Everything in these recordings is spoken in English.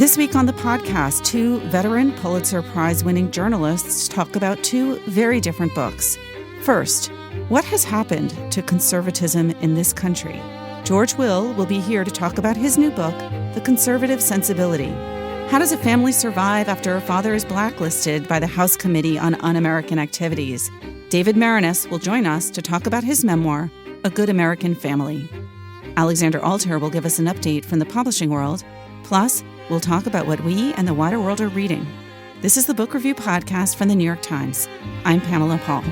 This week on the podcast, two veteran Pulitzer Prize-winning journalists talk about two very different books. First, what has happened to conservatism in this country? George Will be here to talk about his new book, The Conservative Sensibility. How does a family survive after a father is blacklisted by the House Committee on Un-American Activities? David Maraniss will join us to talk about his memoir, A Good American Family. Alexander Alter will give us an update from the publishing world. Plus, we'll talk about what we and the wider world are reading. This is the Book Review Podcast from the New York Times. I'm Pamela Paul.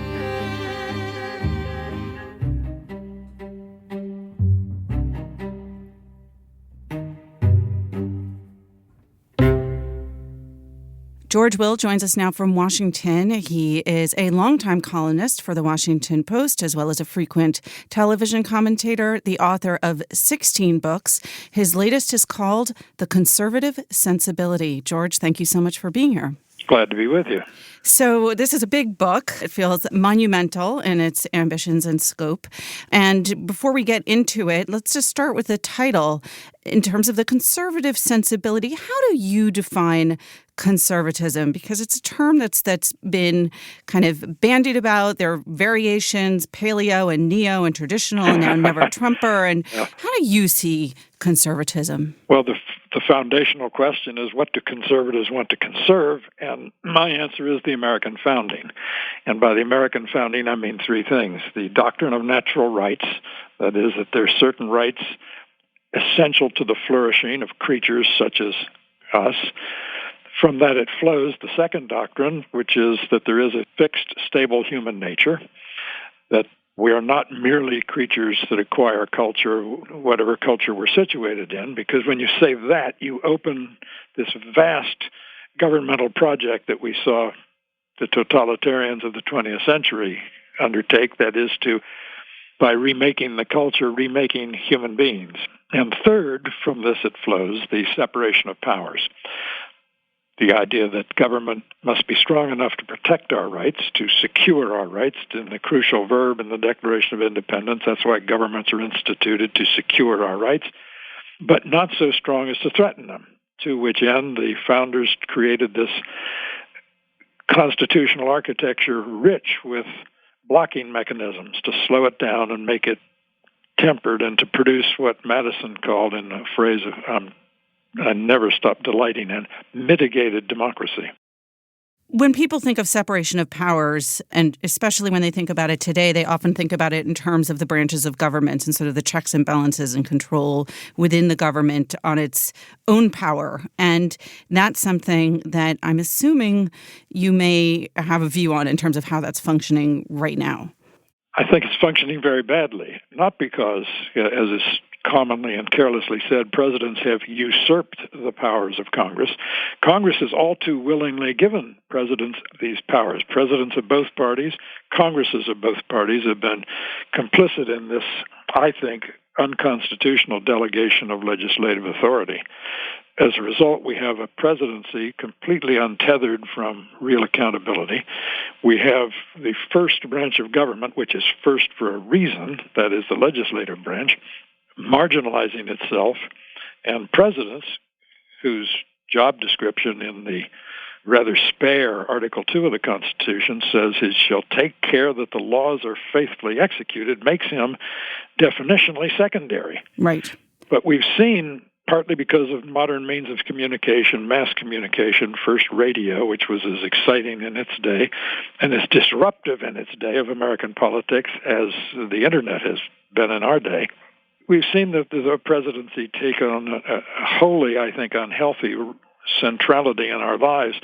George Will joins us now from Washington. He is a longtime columnist for the Washington Post, as well as a frequent television commentator, the author of 16 books. His latest is called The Conservative Sensibility. George, thank you so much for being here. Glad to be with you. So this is a big book. It feels monumental in its ambitions and scope. And before we get into it, let's just start with the title. In terms of the conservative sensibility, how do you define conservatism? Because it's a term that's been kind of bandied about. There are variations, paleo and neo and traditional and now never Trumper. And how do you see conservatism? Well, the foundational question is, what do conservatives want to conserve? And my answer is the American founding. And by the American founding, I mean three things. The doctrine of natural rights, that is, that there are certain rights essential to the flourishing of creatures such as us. From that it flows the second doctrine, which is that there is a fixed, stable human nature, that we are not merely creatures that acquire culture, whatever culture we're situated in, because when you say that, you open this vast governmental project that we saw the totalitarians of the 20th century undertake, that is to, by remaking the culture, remaking human beings. And third, from this it flows the separation of powers. The idea that government must be strong enough to protect our rights, to secure our rights, in the crucial verb in the Declaration of Independence. That's why governments are instituted, to secure our rights, but not so strong as to threaten them, to which end the founders created this constitutional architecture rich with blocking mechanisms to slow it down and make it tempered and to produce what Madison called, in a phrase I never stop delighting in, mitigated democracy. When people think of separation of powers, and especially when they think about it today, they often think about it in terms of the branches of government and sort of the checks and balances and control within the government on its own power. And that's something that I'm assuming you may have a view on in terms of how that's functioning right now. I think it's functioning very badly, not because, as is commonly and carelessly said, presidents have usurped the powers of Congress. Congress has all too willingly given presidents these powers. Presidents of both parties, Congresses of both parties have been complicit in this, I think, unconstitutional delegation of legislative authority. As a result, we have a presidency completely untethered from real accountability. We have the first branch of government, which is first for a reason, that is the legislative branch, marginalizing itself, and presidents whose job description in the rather spare Article 2 of the Constitution says he shall take care that the laws are faithfully executed, makes him definitionally secondary. Right. But we've seen, partly because of modern means of communication, mass communication, first radio, which was as exciting in its day and as disruptive in its day of American politics as the Internet has been in our day, we've seen the presidency take on a wholly, I think, unhealthy centrality in our lives.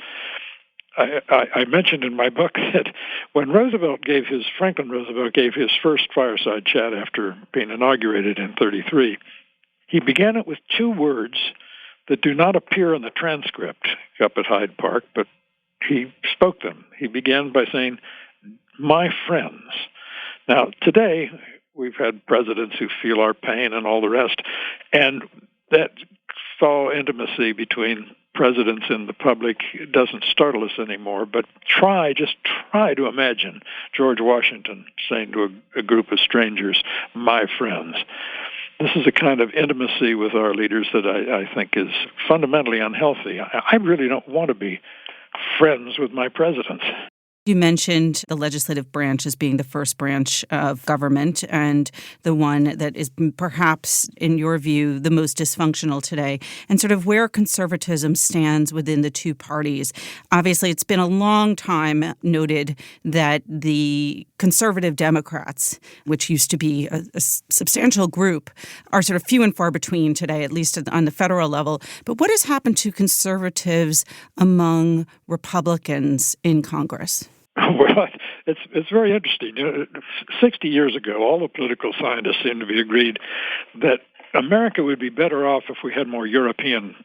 I mentioned in my book that when Franklin Roosevelt gave his first fireside chat after being inaugurated in 1933, he began it with two words that do not appear in the transcript up at Hyde Park, but he spoke them. He began by saying, "My friends." Now, today, we've had presidents who feel our pain and all the rest, and that intimacy between presidents and the public doesn't startle us anymore, but just try to imagine George Washington saying to a group of strangers, "My friends." This is a kind of intimacy with our leaders that I think is fundamentally unhealthy. I really don't want to be friends with my presidents. You mentioned the legislative branch as being the first branch of government and the one that is perhaps, in your view, the most dysfunctional today, and sort of where conservatism stands within the two parties. Obviously, it's been a long time noted that the conservative Democrats, which used to be a substantial group, are sort of few and far between today, at least on the federal level. But what has happened to conservatives among Republicans in Congress? Well, it's very interesting. 60 years ago, all the political scientists seemed to be agreed that America would be better off if we had more European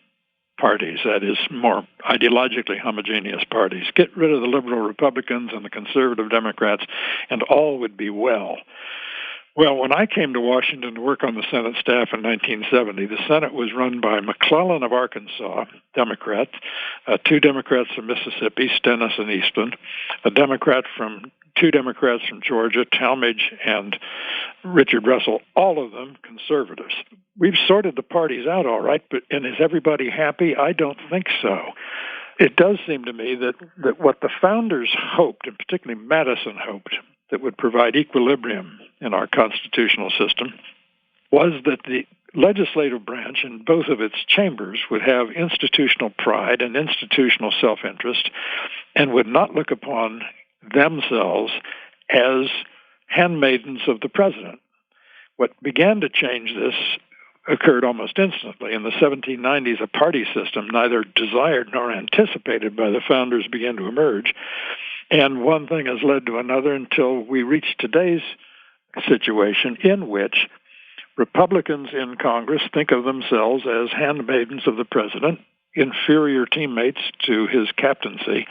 parties, that is, more ideologically homogeneous parties. Get rid of the liberal Republicans and the conservative Democrats, and all would be well. Well, when I came to Washington to work on the Senate staff in 1970, the Senate was run by McClellan of Arkansas, Democrat, two Democrats from Mississippi, Stennis and Eastland, two Democrats from Georgia, Talmadge and Richard Russell, all of them conservatives. We've sorted the parties out all right, and is everybody happy? I don't think so. It does seem to me that what the founders hoped, and particularly Madison hoped, that would provide equilibrium in our constitutional system was that the legislative branch in both of its chambers would have institutional pride and institutional self-interest and would not look upon themselves as handmaidens of the president. What began to change this occurred almost instantly. In the 1790s, a party system neither desired nor anticipated by the founders began to emerge. And one thing has led to another until we reach today's situation in which Republicans in Congress think of themselves as handmaidens of the president, inferior teammates to his captaincy,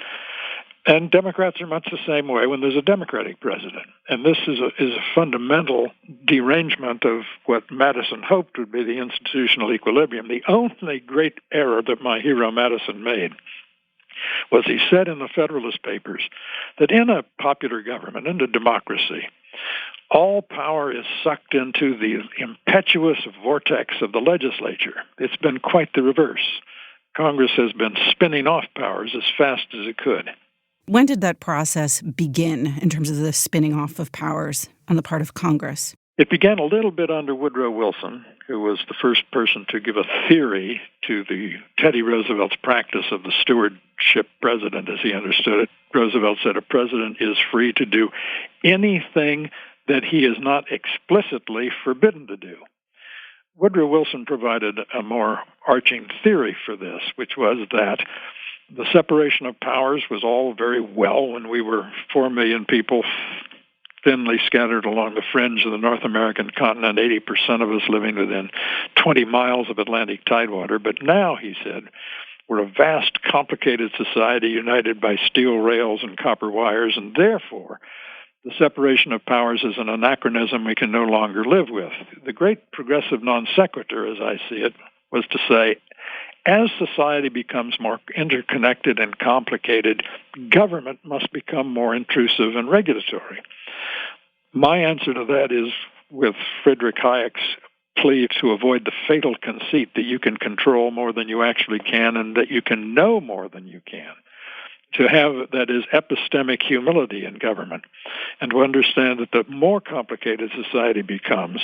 and Democrats are much the same way when there's a Democratic president. And this is a fundamental derangement of what Madison hoped would be the institutional equilibrium. The only great error that my hero Madison made was he said in the Federalist Papers that in a popular government, in a democracy, all power is sucked into the impetuous vortex of the legislature. It's been quite the reverse. Congress has been spinning off powers as fast as it could. When did that process begin in terms of the spinning off of powers on the part of Congress? It began a little bit under Woodrow Wilson, who was the first person to give a theory to the Teddy Roosevelt's practice of the stewardship president, as he understood it. Roosevelt said a president is free to do anything that he is not explicitly forbidden to do. Woodrow Wilson provided a more arching theory for this, which was that the separation of powers was all very well when we were 4 million people thinly scattered along the fringe of the North American continent, 80% of us living within 20 miles of Atlantic tidewater. But now, he said, we're a vast, complicated society united by steel rails and copper wires, and therefore the separation of powers is an anachronism we can no longer live with. The great progressive non sequitur, as I see it, was to say, as society becomes more interconnected and complicated, government must become more intrusive and regulatory. My answer to that is with Friedrich Hayek's plea to avoid the fatal conceit that you can control more than you actually can and that you can know more than you can. To have, that is, epistemic humility in government, and to understand that the more complicated society becomes,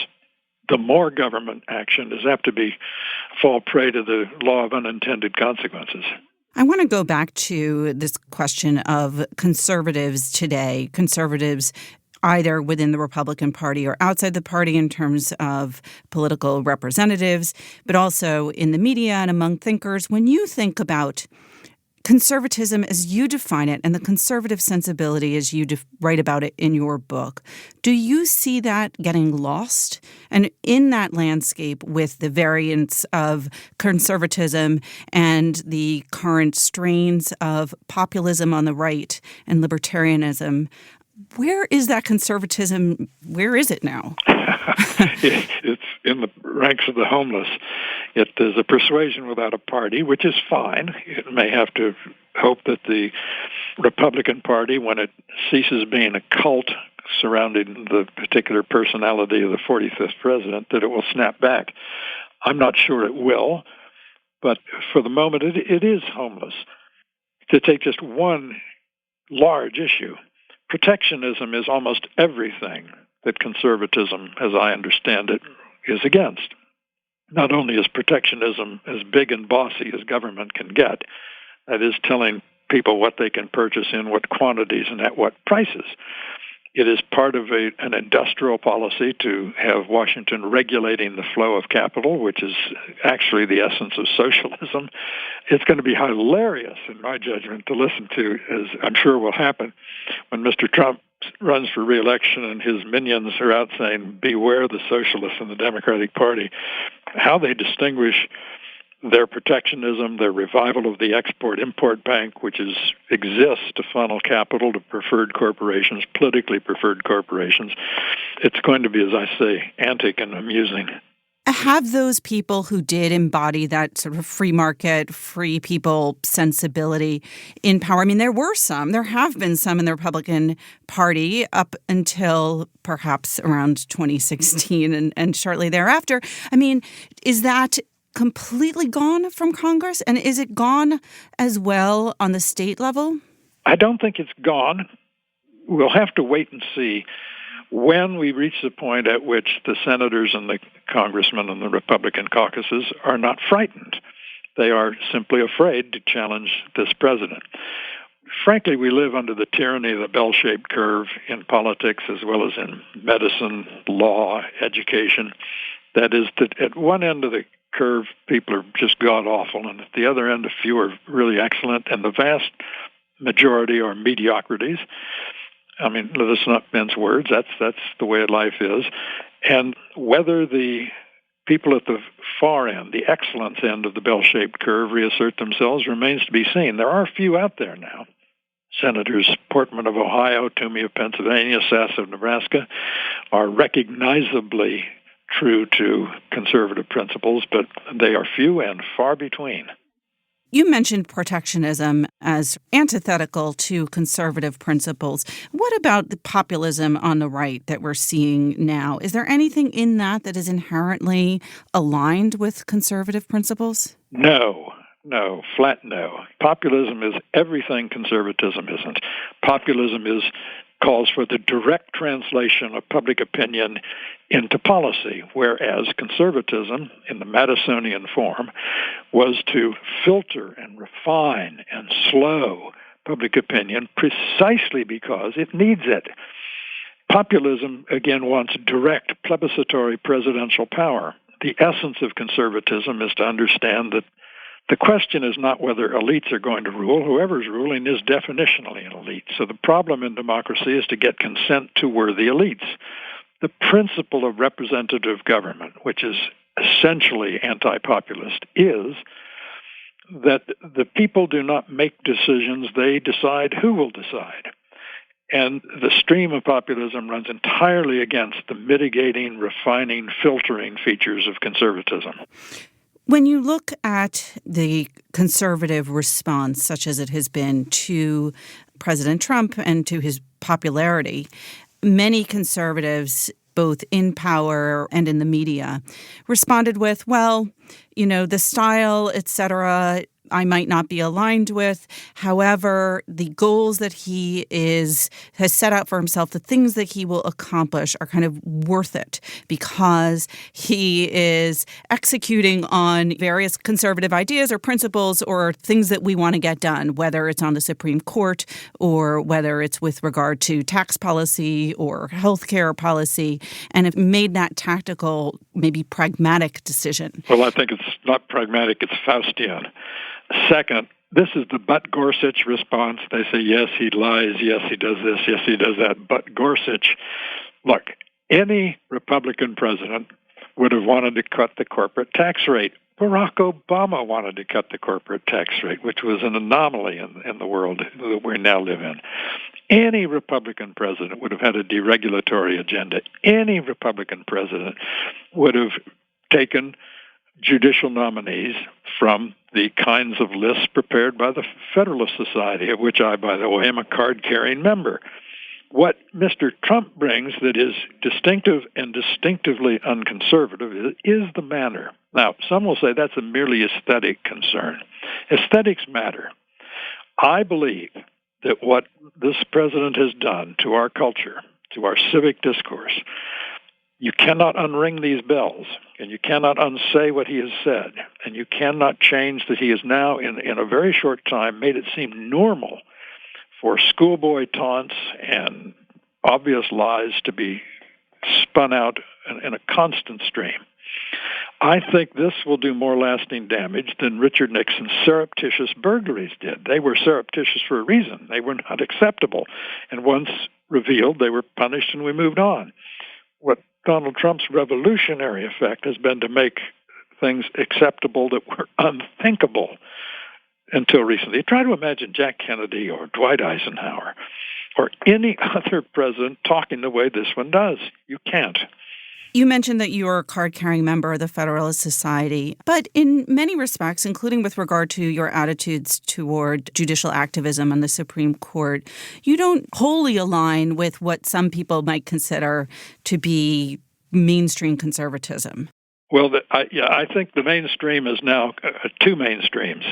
the more government action is apt to fall prey to the law of unintended consequences. I want to go back to this question of conservatives today, conservatives either within the Republican Party or outside the party in terms of political representatives, but also in the media and among thinkers. When you think about conservatism as you define it and the conservative sensibility as you write about it in your book, do you see that getting lost? And in that landscape with the variants of conservatism and the current strains of populism on the right and libertarianism, where is that conservatism? Where is it now? It's in the ranks of the homeless. It is a persuasion without a party, which is fine. It may have to hope that the Republican Party, when it ceases being a cult surrounding the particular personality of the 45th president, that it will snap back. I'm not sure it will, but for the moment it is homeless. To take just one large issue, protectionism is almost everything that conservatism, as I understand it, is against. Not only is protectionism as big and bossy as government can get, that is telling people what they can purchase in what quantities and at what prices. It is part of an industrial policy to have Washington regulating the flow of capital, which is actually the essence of socialism. It's going to be hilarious, in my judgment, to listen to, as I'm sure will happen, when Mr. Trump runs for re-election and his minions are out saying, beware the socialists in the Democratic Party, how they distinguish their protectionism, their revival of the Export-Import Bank, which exists to funnel capital to preferred corporations, politically preferred corporations. It's going to be, as I say, antic and amusing. Have those people who did embody that sort of free market, free people sensibility in power? I mean, there have been some in the Republican Party up until perhaps around 2016 and shortly thereafter. I mean, is that completely gone from Congress? And is it gone as well on the state level? I don't think it's gone. We'll have to wait and see when we reach the point at which the senators and the congressmen and the Republican caucuses are not frightened. They are simply afraid to challenge this president. Frankly, we live under the tyranny of the bell-shaped curve in politics as well as in medicine, law, education. That is, that at one end of the curve, people are just god-awful, and at the other end, a few are really excellent, and the vast majority are mediocrities. I mean, let us not mince words. That's the way life is. And whether the people at the far end, the excellence end of the bell-shaped curve, reassert themselves remains to be seen. There are a few out there now. Senators Portman of Ohio, Toomey of Pennsylvania, Sass of Nebraska are recognizably true to conservative principles, but they are few and far between. You mentioned protectionism as antithetical to conservative principles. What about the populism on the right that we're seeing now? Is there anything in that is inherently aligned with conservative principles? No, flat no. Populism is everything conservatism isn't. Populism calls for the direct translation of public opinion into policy, whereas conservatism, in the Madisonian form, was to filter and refine and slow public opinion precisely because it needs it. Populism, again, wants direct plebiscitary presidential power. The essence of conservatism is to understand that the question is not whether elites are going to rule. Whoever's ruling is definitionally an elite. So the problem in democracy is to get consent to worthy elites. The principle of representative government, which is essentially anti-populist, is that the people do not make decisions, they decide who will decide. And the stream of populism runs entirely against the mitigating, refining, filtering features of conservatism. When you look at the conservative response, such as it has been to President Trump and to his popularity, many conservatives, both in power and in the media, responded with, well, the style, et cetera, I might not be aligned with. However, the goals that he has set out for himself, the things that he will accomplish are kind of worth it because he is executing on various conservative ideas or principles or things that we want to get done, whether it's on the Supreme Court or whether it's with regard to tax policy or healthcare policy, and have made that tactical, maybe pragmatic decision. Well, I think it's not pragmatic, it's Faustian. Second, this is the but Gorsuch response. They say, yes, he lies, yes, he does this, yes, he does that. But Gorsuch, look, any Republican president would have wanted to cut the corporate tax rate. Barack Obama wanted to cut the corporate tax rate, which was an anomaly in the world that we now live in. Any Republican president would have had a deregulatory agenda. Any Republican president would have taken judicial nominees from the kinds of lists prepared by the Federalist Society, of which I, by the way, am a card-carrying member. What Mr. Trump brings that is distinctive and distinctively unconservative is the manner. Now, some will say that's a merely aesthetic concern. Aesthetics matter. I believe that what this president has done to our culture, to our civic discourse, you cannot unring these bells, and you cannot unsay what he has said, and you cannot change that he has now, in a very short time, made it seem normal for schoolboy taunts and obvious lies to be spun out in a constant stream. I think this will do more lasting damage than Richard Nixon's surreptitious burglaries did. They were surreptitious for a reason. They were not acceptable. And once revealed, they were punished and we moved on. What Donald Trump's revolutionary effect has been to make things acceptable that were unthinkable until recently. Try to imagine Jack Kennedy or Dwight Eisenhower or any other president talking the way this one does. You can't. You mentioned that you are a card-carrying member of the Federalist Society, but in many respects, including with regard to your attitudes toward judicial activism on the Supreme Court, you don't wholly align with what some people might consider to be mainstream conservatism. Well, I think the mainstream is now two mainstreams.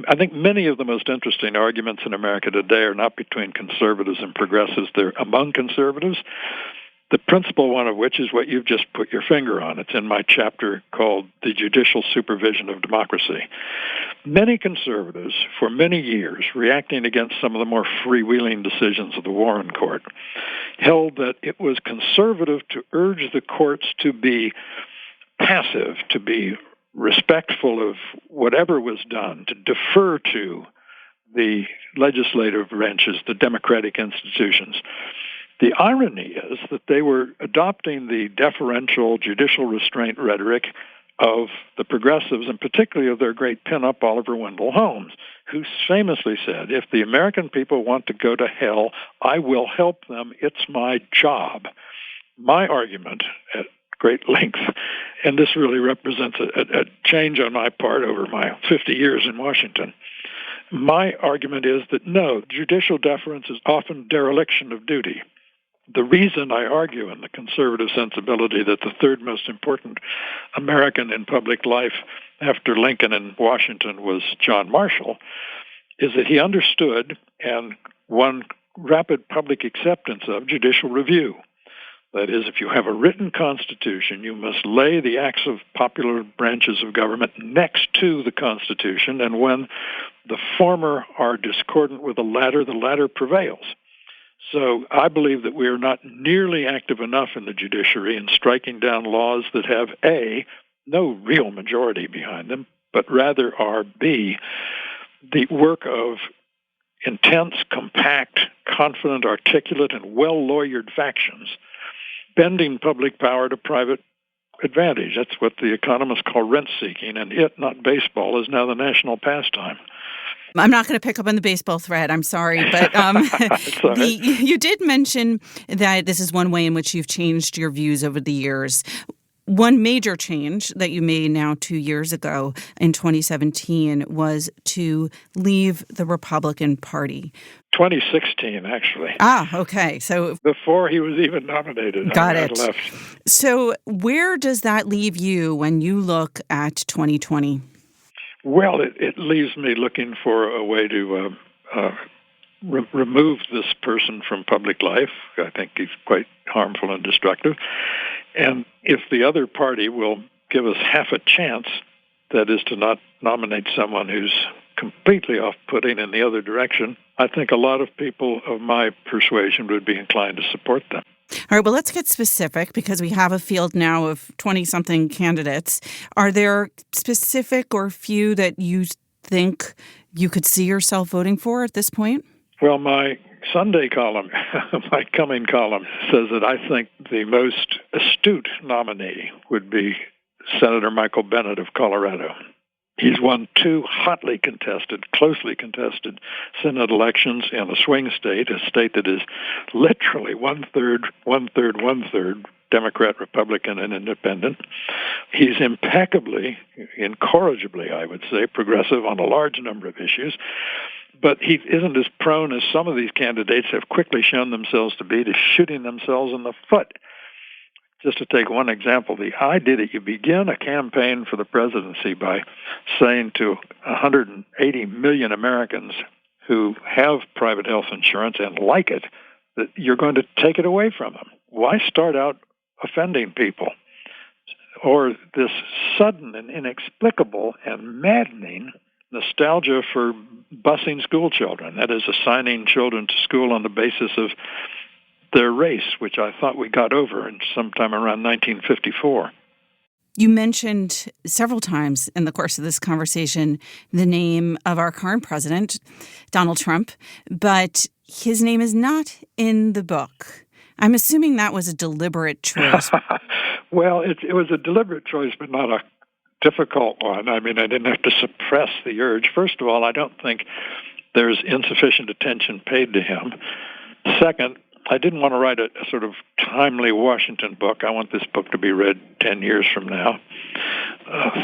I think many of the most interesting arguments in America today are not between conservatives and progressives. They're among conservatives. The principal one of which is what you've just put your finger on. It's in my chapter called The Judicial Supervision of Democracy. Many conservatives, for many years, reacting against some of the more freewheeling decisions of the Warren Court, held that it was conservative to urge the courts to be passive, to be respectful of whatever was done, to defer to the legislative branches, the democratic institutions. The irony is that they were adopting the deferential judicial restraint rhetoric of the progressives, and particularly of their great pinup Oliver Wendell Holmes, who famously said, if the American people want to go to hell, I will help them. It's my job. My argument at great length, and this really represents a change on my part over my 50 years in Washington. My argument is that no, judicial deference is often dereliction of duty. The reason I argue in the Conservative Sensibility that the third most important American in public life after Lincoln and Washington was John Marshall is that he understood and won rapid public acceptance of judicial review. That is, if you have a written constitution, you must lay the acts of popular branches of government next to the Constitution, and when the former are discordant with the latter prevails. So I believe that we are not nearly active enough in the judiciary in striking down laws that have, A, no real majority behind them, but rather are, B, the work of intense, compact, confident, articulate, and well-lawyered factions, bending public power to private advantage. That's what the economists call rent-seeking, and it, not baseball, is now the national pastime. I'm not going to pick up on the baseball thread. I'm sorry. But you did mention that this is one way in which you've changed your views over the years. One major change that you made now 2 years ago in 2017 was to leave the Republican Party. 2016, actually. Ah, okay. So before he was even nominated. Got it. Left. So where does that leave you when you look at 2020? Well, it leaves me looking for a way to remove this person from public life. I think he's quite harmful and destructive. And if the other party will give us half a chance, that is to not nominate someone who's completely off-putting in the other direction, I think a lot of people of my persuasion would be inclined to support them. All right, well, let's get specific because we have a field now of 20-something candidates. Are there specific or few that you think you could see yourself voting for at this point? Well, my Sunday column, my coming column, says that I think the most astute nominee would be Senator Michael Bennet of Colorado. He's won 2 hotly contested, closely contested Senate elections in a swing state, a state that is literally one-third, Democrat, Republican, and Independent. He's impeccably, incorrigibly, I would say, progressive on a large number of issues. But he isn't as prone as some of these candidates have quickly shown themselves to be to shooting themselves in the foot. Just to take one example, the I did it. You begin a campaign for the presidency by saying to 180 million Americans who have private health insurance and like it, that you're going to take it away from them. Why start out offending people? Or this sudden and inexplicable and maddening nostalgia for busing school children, that is, assigning children to school on the basis of their race, which I thought we got over in sometime around 1954. You mentioned several times in the course of this conversation the name of our current president, Donald Trump, but his name is not in the book. I'm assuming that was a deliberate choice. Well, it was a deliberate choice, but not a difficult one. I mean, I didn't have to suppress the urge. First of all, I don't think there's insufficient attention paid to him. Second, I didn't want to write a sort of timely Washington book. I want this book to be read 10 years from now.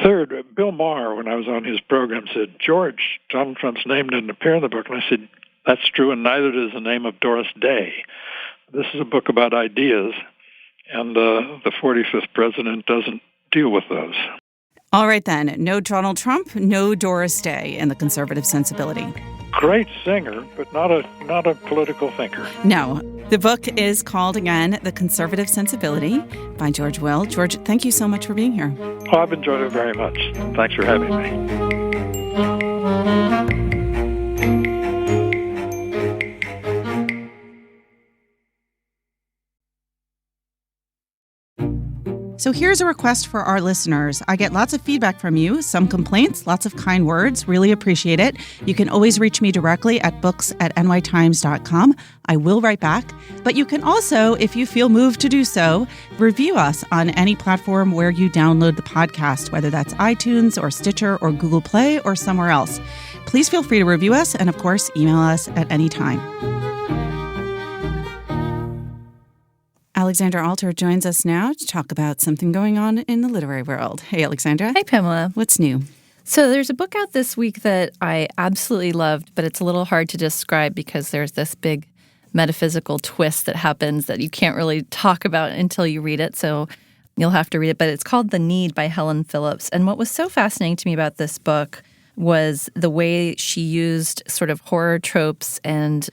Third, Bill Maher, when I was on his program, said, "George, Donald Trump's name didn't appear in the book." And I said, "That's true, and neither does the name of Doris Day. This is a book about ideas, and the 45th president doesn't deal with those." All right, then. No Donald Trump, no Doris Day in the Conservative Sensibility. Great singer, but not a political thinker. No. The book is called, again, The Conservative Sensibility by George Will. George, thank you so much for being here. Oh, I've enjoyed it very much. Thanks for having me. So here's a request for our listeners. I get lots of feedback from you, some complaints, lots of kind words. Really appreciate it. You can always reach me directly at books@nytimes.com. I will write back. But you can also, if you feel moved to do so, review us on any platform where you download the podcast, whether that's iTunes or Stitcher or Google Play or somewhere else. Please feel free to review us and, of course, email us at any time. Alexandra Alter joins us now to talk about something going on in the literary world. Hey, Alexandra. Hi, Pamela. What's new? So there's a book out this week that I absolutely loved, but it's a little hard to describe because there's this big metaphysical twist that happens that you can't really talk about until you read it. So you'll have to read it. But it's called The Need by Helen Phillips. And what was so fascinating to me about this book was the way she used sort of horror tropes and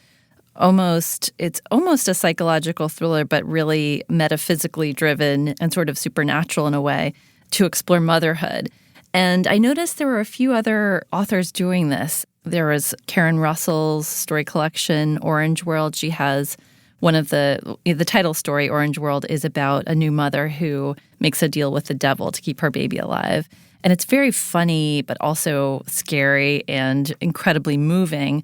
it's almost a psychological thriller, but really metaphysically driven and sort of supernatural in a way to explore motherhood. And I noticed there were a few other authors doing this. There was Karen Russell's story collection, Orange World. She has one of the title story, Orange World, is about a new mother who makes a deal with the devil to keep her baby alive. And it's very funny, but also scary and incredibly moving,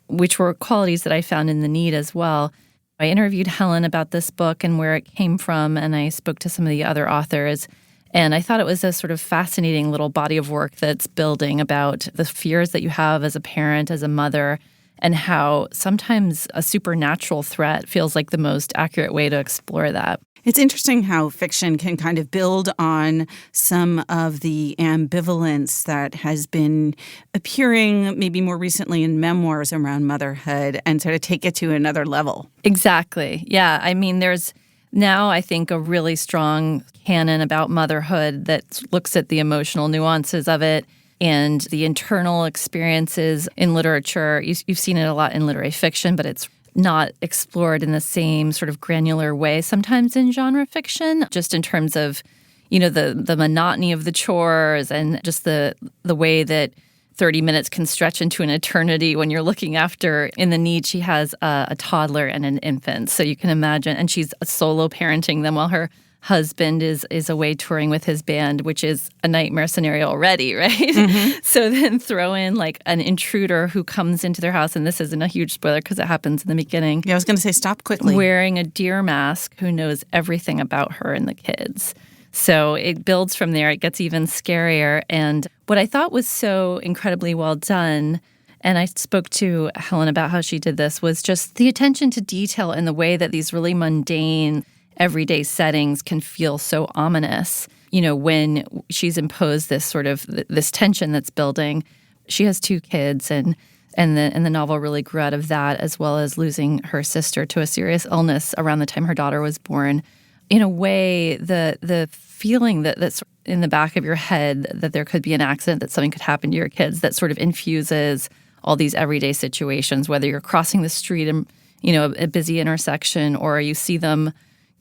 which were qualities that I found in The Need as well. I interviewed Helen about this book and where it came from, and I spoke to some of the other authors. And I thought it was a sort of fascinating little body of work that's building about the fears that you have as a parent, as a mother, and how sometimes a supernatural threat feels like the most accurate way to explore that. It's interesting how fiction can kind of build on some of the ambivalence that has been appearing maybe more recently in memoirs around motherhood and sort of take it to another level. Exactly. Yeah. I mean, there's now, I think, a really strong canon about motherhood that looks at the emotional nuances of it and the internal experiences in literature. You've seen it a lot in literary fiction, but it's not explored in the same sort of granular way sometimes in genre fiction, just in terms of, the monotony of the chores and just the way that 30 minutes can stretch into an eternity when you're looking after, in The Need, she has a toddler and an infant. So you can imagine, and she's solo parenting them while her husband is away touring with his band, which is a nightmare scenario already, right? Mm-hmm. So then throw in like an intruder who comes into their house, and this isn't a huge spoiler because it happens in the beginning. Yeah, I was going to say stop quickly. Wearing a deer mask who knows everything about her and the kids. So it builds from there. It gets even scarier. And what I thought was so incredibly well done, and I spoke to Helen about how she did this, was just the attention to detail in the way that these really mundane everyday settings can feel so ominous. When she's imposed this sort of this tension that's building. She has 2 kids, and And the novel really grew out of that, as well as losing her sister to a serious illness around the time her daughter was born. In a way, the feeling that's in the back of your head that there could be an accident, that something could happen to your kids, that sort of infuses all these everyday situations, whether you're crossing the street in, a busy intersection, or you see them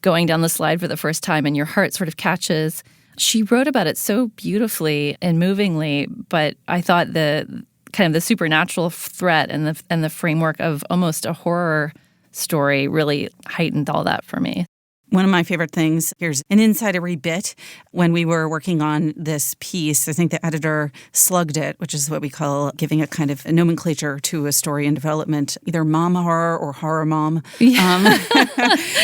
going down the slide for the first time and your heart sort of catches. She wrote about it so beautifully and movingly, but I thought the kind of the supernatural threat and the framework of almost a horror story really heightened all that for me. One of my favorite things, here's an insidery bit. When we were working on this piece, I think the editor slugged it, which is what we call giving a kind of a nomenclature to a story in development, either mom horror or horror mom. Yeah.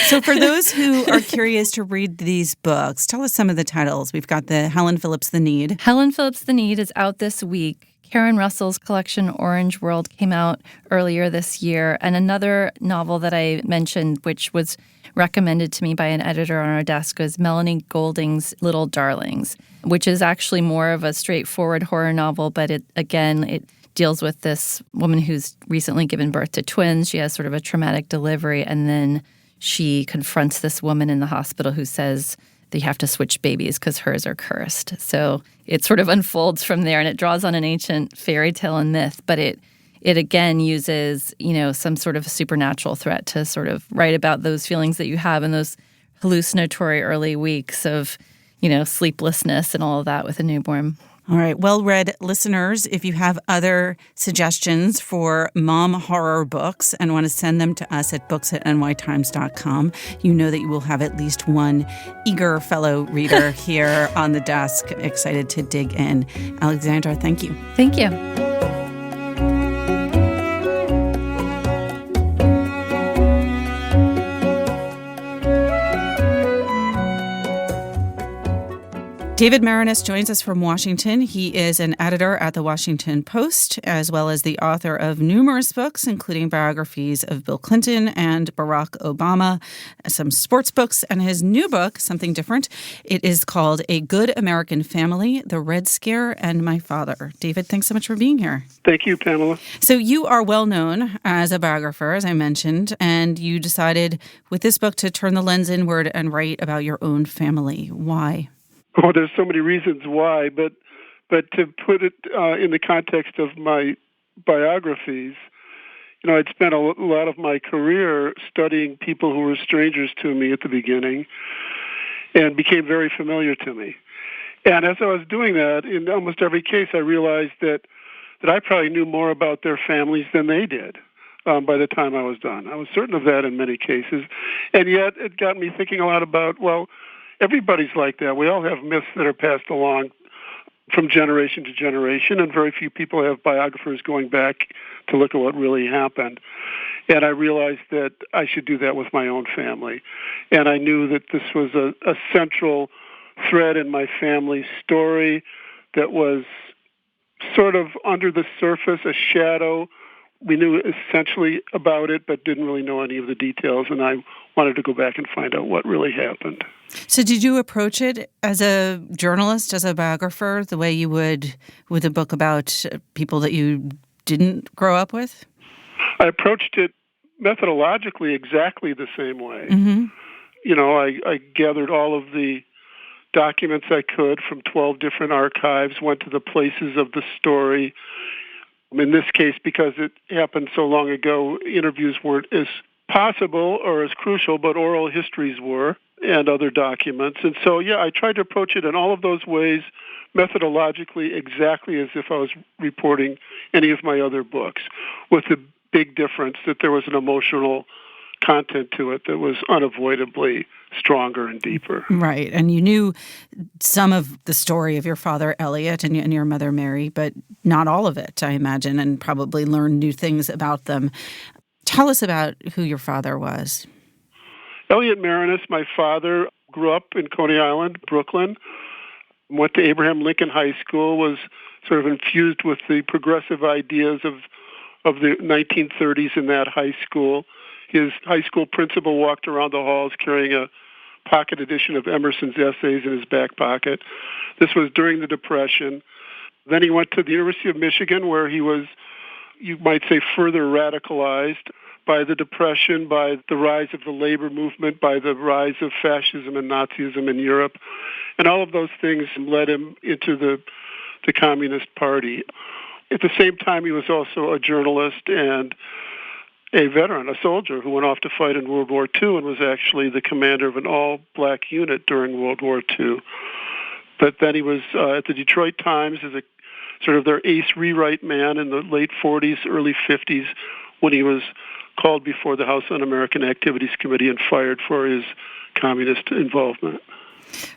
So for those who are curious to read these books, tell us some of the titles. We've got the Helen Phillips The Need. Helen Phillips The Need is out this week. Karen Russell's collection, Orange World, came out earlier this year. And another novel that I mentioned, which was recommended to me by an editor on our desk, was Melanie Golding's Little Darlings, which is actually more of a straightforward horror novel, but it deals with this woman who's recently given birth to twins. She has sort of a traumatic delivery, and then she confronts this woman in the hospital who says they have to switch babies because hers are cursed. So it sort of unfolds from there, and it draws on an ancient fairy tale and myth, but it again uses, some sort of supernatural threat to sort of write about those feelings that you have in those hallucinatory early weeks of, sleeplessness and all of that with a newborn. All right. Well-read listeners, if you have other suggestions for mom horror books and want to send them to us at books@nytimes.com, you know that you will have at least one eager fellow reader here on the desk excited to dig in. Alexandra, thank you. Thank you. David Maraniss joins us from Washington. He is an editor at the Washington Post, as well as the author of numerous books, including biographies of Bill Clinton and Barack Obama, some sports books, and his new book, something different. It is called A Good American Family, The Red Scare, and My Father. David, thanks so much for being here. Thank you, Pamela. So you are well known as a biographer, as I mentioned, and you decided with this book to turn the lens inward and write about your own family. Why? Oh, there's so many reasons why, but to put it in the context of my biographies, I'd spent a lot of my career studying people who were strangers to me at the beginning and became very familiar to me. And as I was doing that, in almost every case, I realized that I probably knew more about their families than they did by the time I was done. I was certain of that in many cases. And yet it got me thinking a lot about, everybody's like that. We all have myths that are passed along from generation to generation, and very few people have biographers going back to look at what really happened. And I realized that I should do that with my own family. And I knew that this was a central thread in my family's story that was sort of under the surface, a shadow. We knew essentially about it, but didn't really know any of the details, and I wanted to go back and find out what really happened. So did you approach it as a journalist, as a biographer, the way you would with a book about people that you didn't grow up with? I approached it methodologically exactly the same way. Mm-hmm. I gathered all of the documents I could from 12 different archives, went to the places of the story. In this case, because it happened so long ago, interviews weren't as possible or as crucial, but oral histories were, and other documents. And so, I tried to approach it in all of those ways, methodologically, exactly as if I was reporting any of my other books, with the big difference that there was an emotional content to it that was unavoidably stronger and deeper. Right. And you knew some of the story of your father, Elliot, and your mother, Mary, but not all of it, I imagine, and probably learned new things about them. Tell us about who your father was. Elliot Maraniss, my father, grew up in Coney Island, Brooklyn, went to Abraham Lincoln High School, was sort of infused with the progressive ideas of the 1930s in that high school. His high school principal walked around the halls carrying a pocket edition of Emerson's essays in his back pocket. This was during the Depression. Then he went to the University of Michigan, where he was you might say, further radicalized by the Depression, by the rise of the labor movement, by the rise of fascism and Nazism in Europe. And all of those things led him into the Communist Party. At the same time, he was also a journalist and a veteran, a soldier who went off to fight in World War II and was actually the commander of an all-black unit during World War II. But then he was at the Detroit Times as a sort of their ace rewrite man in the late 40s, early 50s, when he was called before the House Un-American Activities Committee and fired for his communist involvement.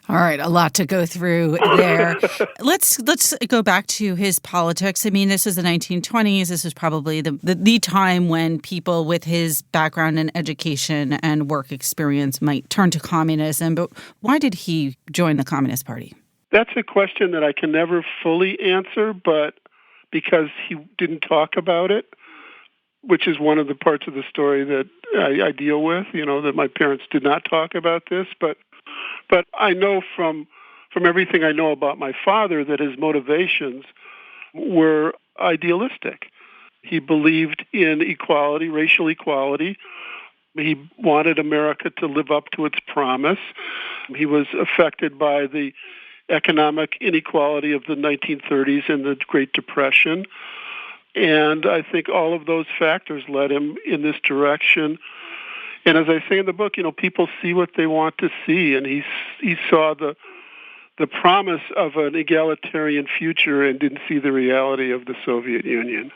All right, a lot to go through there. Let's go back to his politics. I mean, this is the 1920s. This is probably the time when people with his background in education and work experience might turn to communism. But why did he join the Communist Party? That's a question that I can never fully answer, but because he didn't talk about it, which is one of the parts of the story that I deal with, that my parents did not talk about this. But I know from everything I know about my father that his motivations were idealistic. He believed in equality, racial equality. He wanted America to live up to its promise. He was affected by the economic inequality of the 1930s and the Great Depression. And I think all of those factors led him in this direction. And as I say in the book, people see what they want to see, and he saw the promise of an egalitarian future and didn't see the reality of the Soviet Union.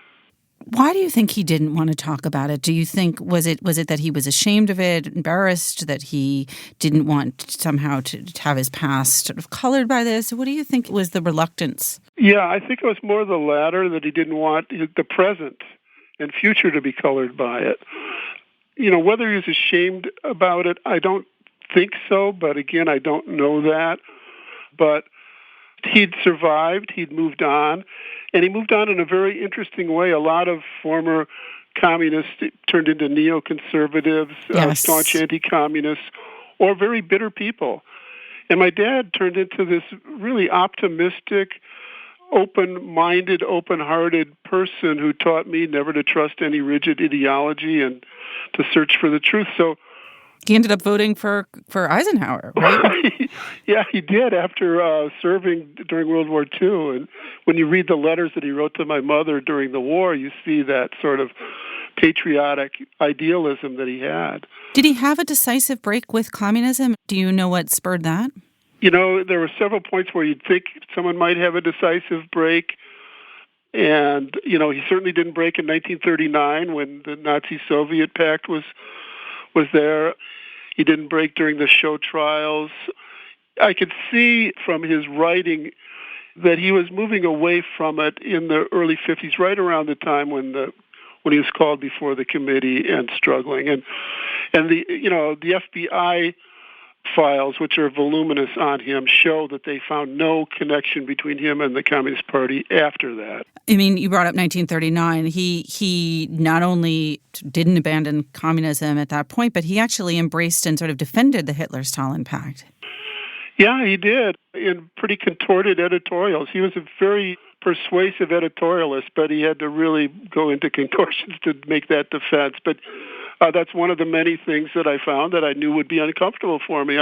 Why do you think he didn't want to talk about it? Do you think was it that he was ashamed of it, embarrassed, that he didn't want somehow to have his past sort of colored by this? What do you think was the reluctance? Yeah, I think it was more the latter, that he didn't want the present and future to be colored by it. Whether he was ashamed about it, I don't think so, but again, I don't know that. But he'd survived, he'd moved on, and he moved on in a very interesting way. A lot of former communists turned into neoconservatives, yes. Staunch anti-communists, or very bitter people. And my dad turned into this really optimistic, open-minded, open-hearted person who taught me never to trust any rigid ideology and to search for the truth. So he ended up voting for Eisenhower, right? Yeah, he did after serving during World War II. And when you read the letters that he wrote to my mother during the war, you see that sort of patriotic idealism that he had. Did he have a decisive break with communism? Do you know what spurred that? There were several points where you'd think someone might have a decisive break. And, he certainly didn't break in 1939 when the Nazi-Soviet pact was there. He didn't break during the show trials. I could see from his writing that he was moving away from it in the early 50s, right around the time when he was called before the committee and struggling. And the FBI files, which are voluminous on him, show that they found no connection between him and the Communist Party after that. I mean, you brought up 1939. He not only didn't abandon communism at that point, but he actually embraced and sort of defended the Hitler-Stalin Pact. Yeah, he did, in pretty contorted editorials. He was a very persuasive editorialist, but he had to really go into contortions to make that defense. But that's one of the many things that I found that I knew would be uncomfortable for me.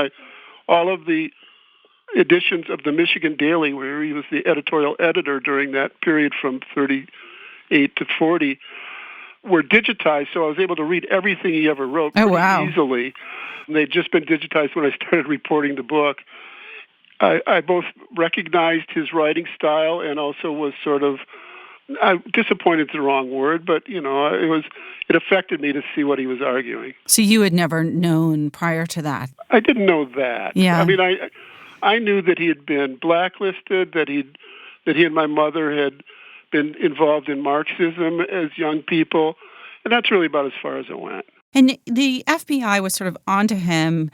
All of the editions of the Michigan Daily, where he was the editorial editor during that period from 38 to 40, were digitized, so I was able to read everything he ever wrote pretty easily. And they'd just been digitized when I started reporting the book. I both recognized his writing style and also was sort of disappointed is the wrong word, but it affected me to see what he was arguing. So you had never known prior to that? I didn't know that. Yeah. I mean, I knew that he had been blacklisted, that he and my mother had been involved in Marxism as young people, and that's really about as far as it went. And the FBI was sort of onto him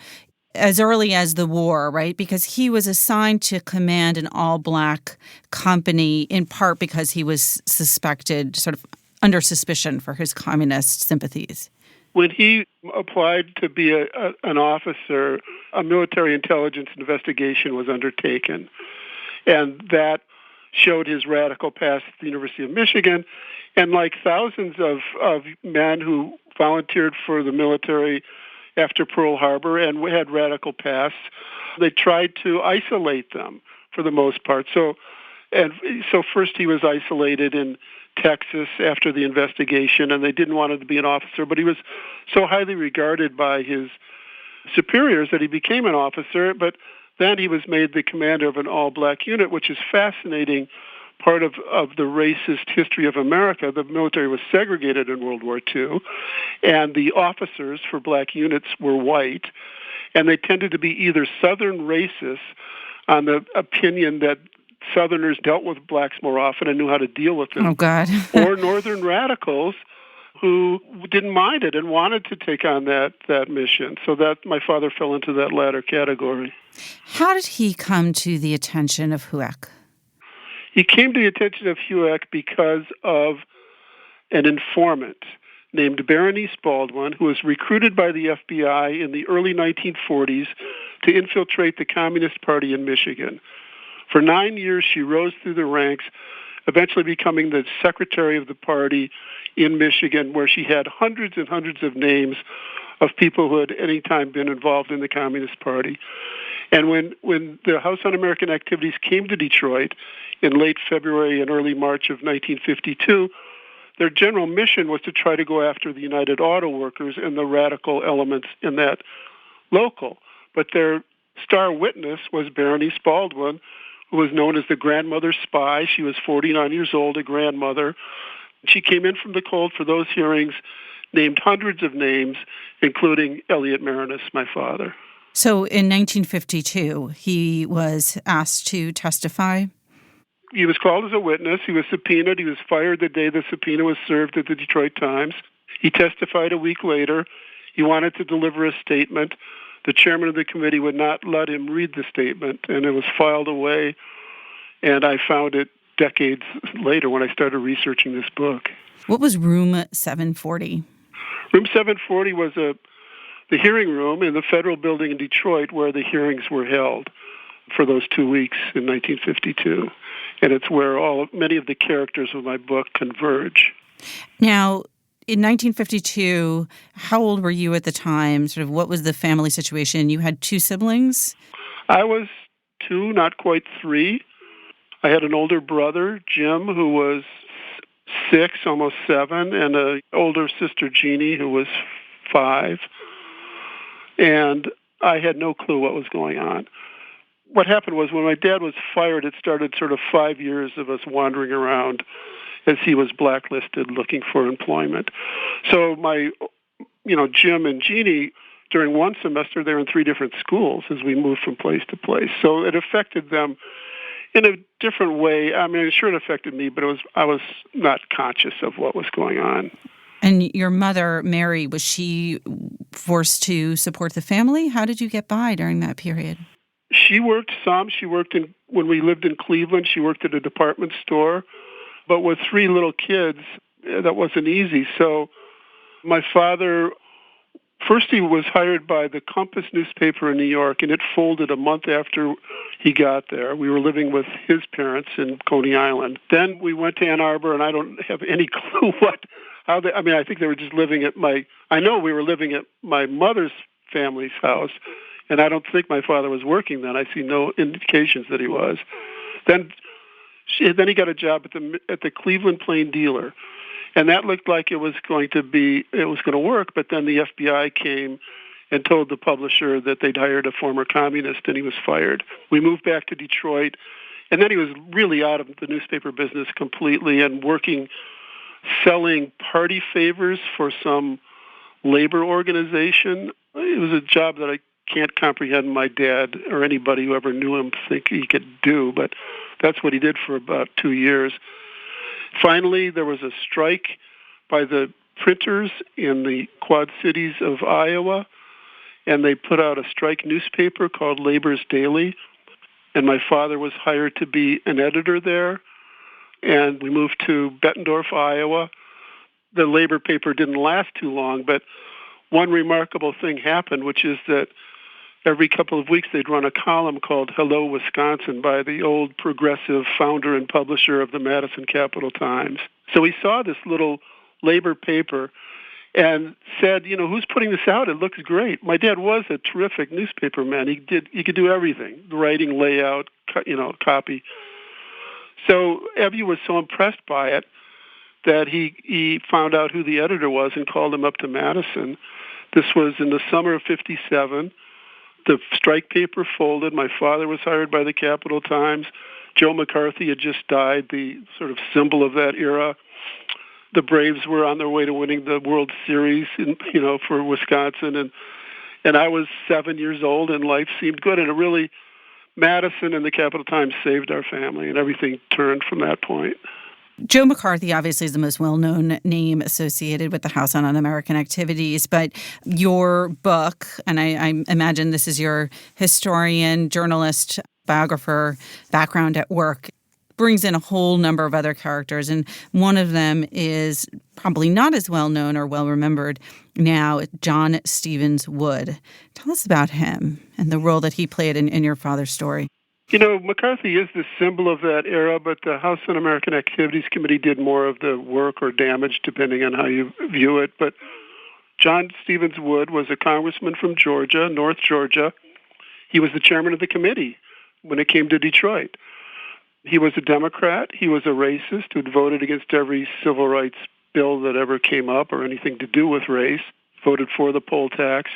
as early as the war, right? Because he was assigned to command an all-black company, in part because he was suspected, sort of under suspicion for his communist sympathies. When he applied to be an officer, a military intelligence investigation was undertaken, and that showed his radical past at the University of Michigan, And like thousands of men who volunteered for the military after Pearl Harbor and had radical pasts, they tried to isolate them for the most part. So first he was isolated in Texas after the investigation, and they didn't want him to be an officer, but he was so highly regarded by his superiors that he became an officer, but then he was made the commander of an all-black unit, which is fascinating part of the racist history of America. The military was segregated in World War II, and the officers for black units were white, and they tended to be either Southern racists on the opinion that Southerners dealt with blacks more often and knew how to deal with them. Oh, God. Or Northern radicals who didn't mind it and wanted to take on that mission. So that my father fell into that latter category. How did he come to the attention of HUAC? He came to the attention of HUAC because of an informant named Maraniss Baldwin, who was recruited by the FBI in the early 1940s to infiltrate the Communist Party in Michigan. For 9 years, she rose through the ranks, eventually becoming the secretary of the party in Michigan, where she had hundreds and hundreds of names of people who had any time been involved in the Communist Party. And when the House Un-American Activities came to Detroit in late February and early March of 1952, their general mission was to try to go after the United Auto Workers and the radical elements in that local. But their star witness was Maraniss Baldwin, who was known as the grandmother spy. She was 49 years old, a grandmother. She came in from the cold for those hearings, named hundreds of names, including Elliot Maraniss, my father. So in 1952, he was asked to testify? He was called as a witness. He was subpoenaed. He was fired the day the subpoena was served at the Detroit Times. He testified a week later. He wanted to deliver a statement. The chairman of the committee would not let him read the statement, and it was filed away. And I found it decades later when I started researching this book. What was Room 740? Room 740 was the hearing room in the federal building in Detroit where the hearings were held for those 2 weeks in 1952. And it's where many of the characters of my book converge. Now, in 1952, how old were you at the time? Sort of what was the family situation? You had 2 siblings? I was 2, not quite 3. I had an older brother, Jim, who was 6, almost 7, and an older sister, Jeannie, who was 5. And I had no clue what was going on. What happened was when my dad was fired, it started sort of 5 years of us wandering around as he was blacklisted looking for employment. So Jim and Jeannie, during one semester, they were in 3 different schools as we moved from place to place. So it affected them in a different way. I mean, sure it affected me, but I was not conscious of what was going on. And your mother, Mary, was she forced to support the family? How did you get by during that period? She worked some. She worked when we lived in Cleveland, she worked at a department store. But with 3 little kids, that wasn't easy. So my father, first he was hired by the Compass newspaper in New York, and it folded a month after he got there. We were living with his parents in Coney Island. Then we went to Ann Arbor, and I don't have any clue I think they were just living I know we were living at my mother's family's house, and I don't think my father was working then. I see no indications that he was. Then he got a job at the Cleveland Plain Dealer, and that looked like it was going to work. But then the FBI came and told the publisher that they'd hired a former communist, and he was fired. We moved back to Detroit, and then he was really out of the newspaper business completely and selling party favors for some labor organization. It was a job that I can't comprehend my dad or anybody who ever knew him think he could do, but that's what he did for about 2 years. Finally, there was a strike by the printers in the Quad Cities of Iowa, and they put out a strike newspaper called Labor's Daily, and my father was hired to be an editor there, and we moved to Bettendorf, Iowa. The labor paper didn't last too long, but one remarkable thing happened, which is that every couple of weeks they'd run a column called Hello, Wisconsin by the old progressive founder and publisher of the Madison Capital Times. So he saw this little labor paper and said, who's putting this out? It looks great. My dad was a terrific newspaper man. He could do everything, writing, layout, copy. So Evie was so impressed by it that he found out who the editor was and called him up to Madison. This was in the summer of '57. The strike paper folded. My father was hired by the Capital Times. Joe McCarthy had just died, the sort of symbol of that era. The Braves were on their way to winning the World Series, for Wisconsin, and I was 7 years old, and life seemed good. And it really, Madison and the Capital Times saved our family, and everything turned from that point. Joe McCarthy obviously is the most well-known name associated with the House on Un-American Activities, but your book, and I imagine this is your historian, journalist, biographer background at work, brings in a whole number of other characters, and one of them is probably not as well-known or well-remembered now, John Stevens Wood. Tell us about him and the role that he played in your father's story. McCarthy is the symbol of that era, but the House Un-American Activities Committee did more of the work or damage, depending on how you view it. But John Stevens Wood was a congressman from Georgia, North Georgia. He was the chairman of the committee when it came to Detroit. He was a Democrat. He was a racist who'd voted against every civil rights bill that ever came up or anything to do with race, voted for the poll tax,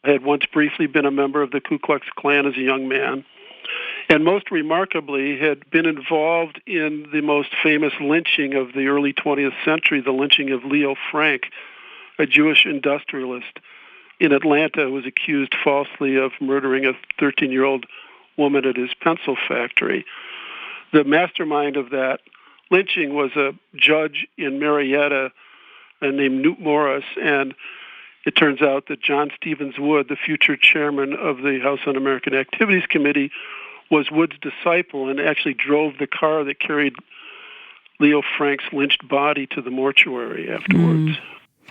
had once briefly been a member of the Ku Klux Klan as a young man, and most remarkably had been involved in the most famous lynching of the early 20th century, the lynching of Leo Frank, a Jewish industrialist in Atlanta who was accused falsely of murdering a 13-year-old woman at his pencil factory. The mastermind of that lynching was a judge in Marietta named Newt Morris, and it turns out that John Stevens Wood, the future chairman of the House Un-American Activities Committee, was Wood's disciple and actually drove the car that carried Leo Frank's lynched body to the mortuary afterwards.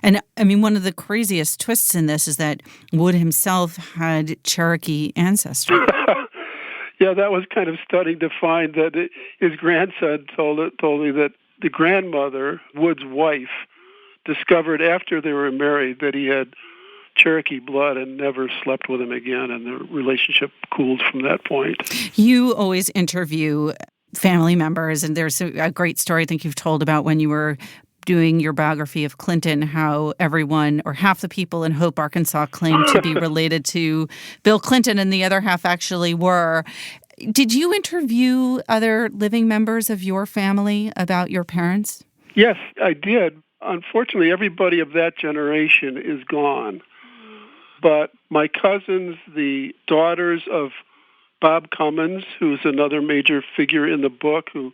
And, one of the craziest twists in this is that Wood himself had Cherokee ancestry. Yeah, that was kind of stunning to find that his grandson told me that the grandmother, Wood's wife, discovered after they were married that he had Cherokee blood and never slept with him again, and the relationship cooled from that point. You always interview family members, and there's a great story I think you've told about when you were doing your biography of Clinton, how everyone or half the people in Hope, Arkansas claimed to be related to Bill Clinton and the other half actually were. Did you interview other living members of your family about your parents? Yes, I did. Unfortunately, everybody of that generation is gone. But my cousins, the daughters of Bob Cummins, who's another major figure in the book, who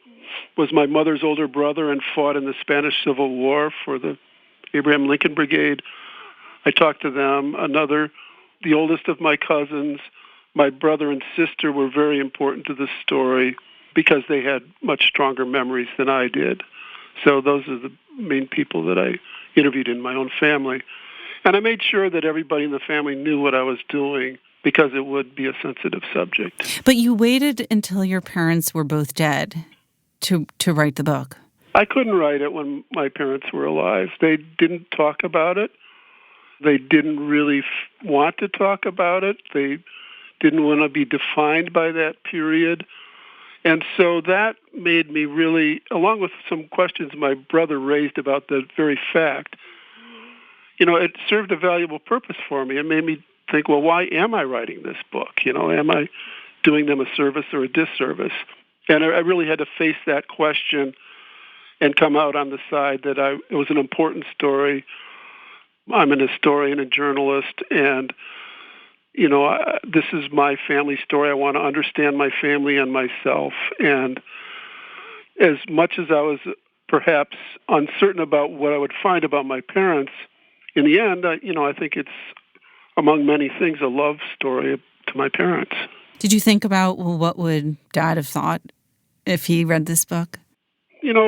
was my mother's older brother and fought in the Spanish Civil War for the Abraham Lincoln Brigade. I talked to them. The oldest of my cousins, my brother and sister were very important to this story because they had much stronger memories than I did. So those are the main people that I interviewed in my own family. And I made sure that everybody in the family knew what I was doing because it would be a sensitive subject. But you waited until your parents were both dead to write the book. I couldn't write it when my parents were alive. They didn't talk about it. They didn't really want to talk about it. They didn't want to be defined by that period. And so that made me really, along with some questions my brother raised about the very fact, it served a valuable purpose for me. It made me think, well, why am I writing this book? Am I doing them a service or a disservice? And I really had to face that question and come out on the side that it was an important story. I'm an historian and journalist, and this is my family story. I want to understand my family and myself. And as much as I was perhaps uncertain about what I would find about my parents, in the end, I think it's, among many things, a love story to my parents. Did you think about, what would Dad have thought if he read this book?